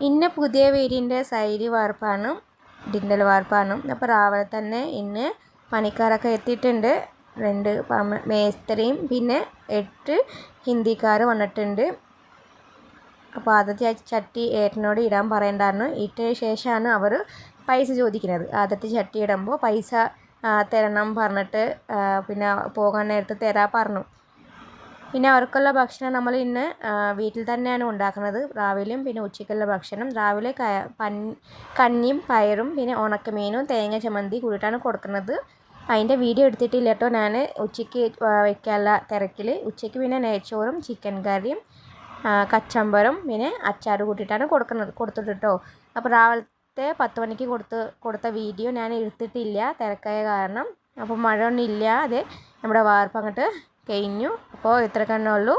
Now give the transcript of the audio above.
ഇന്ന് പുതിയ വീടിൻ്റെ സൈഡ് വാർപ്പാണ്, ഡിൻഡൽ വാർപ്പാണ്. അപ്പോൾ രാവിലെ തന്നെ ഇന്ന് പണിക്കാരൊക്കെ എത്തിയിട്ടുണ്ട്. 2 മേസ്ത്രിയും പിന്നെ 8 ഹിന്ദിക്കാർ വന്നിട്ടുണ്ട്. അപ്പോൾ ആദ്യത്തെ ചട്ടി ഏട്ടനോട് ഇടാൻ പറയണ്ടായിരുന്നു. ഇട്ട ശേഷമാണ് അവർ പൈസ ചോദിക്കുന്നത്. ആദ്യത്തെ ചട്ടി ഇടുമ്പോൾ പൈസ തരണം പറഞ്ഞിട്ട് പിന്നെ പോകാൻ നേരത്ത് തരാൻ പറഞ്ഞു. പിന്നെ അവർക്കുള്ള ഭക്ഷണം നമ്മൾ ഇന്ന് വീട്ടിൽ തന്നെയാണ് ഉണ്ടാക്കുന്നത്. രാവിലെയും പിന്നെ ഉച്ചയ്ക്കുള്ള ഭക്ഷണം. രാവിലെ കഞ്ഞിയും പയറും പിന്നെ ഉണക്കമീനും തേങ്ങ ചമ്മന്തി കൂടിയിട്ടാണ് കൊടുക്കുന്നത്. അതിൻ്റെ വീഡിയോ എടുത്തിട്ടില്ല കേട്ടോ. ഞാൻ ഉച്ചയ്ക്ക് വയ്ക്കാനുള്ള തിരക്കിൽ. ഉച്ചയ്ക്ക് പിന്നെ നെയ്ച്ചോറും ചിക്കൻ കറിയും കച്ചമ്പറും പിന്നെ അച്ചാർ കൂട്ടിയിട്ടാണ് കൊടുത്തിട്ട് കേട്ടോ. അപ്പോൾ രാവിലത്തെ 10 മണിക്ക് കൊടുത്ത വീഡിയോ ഞാൻ എടുത്തിട്ടില്ല, തിരക്കായ കാരണം. അപ്പോൾ മഴ ഒന്നും ഇല്ലാതെ നമ്മുടെ വാർപ്പ് അങ്ങോട്ട് കഴിഞ്ഞു. അപ്പോൾ ഇത്ര തന്നെ ഉള്ളൂ.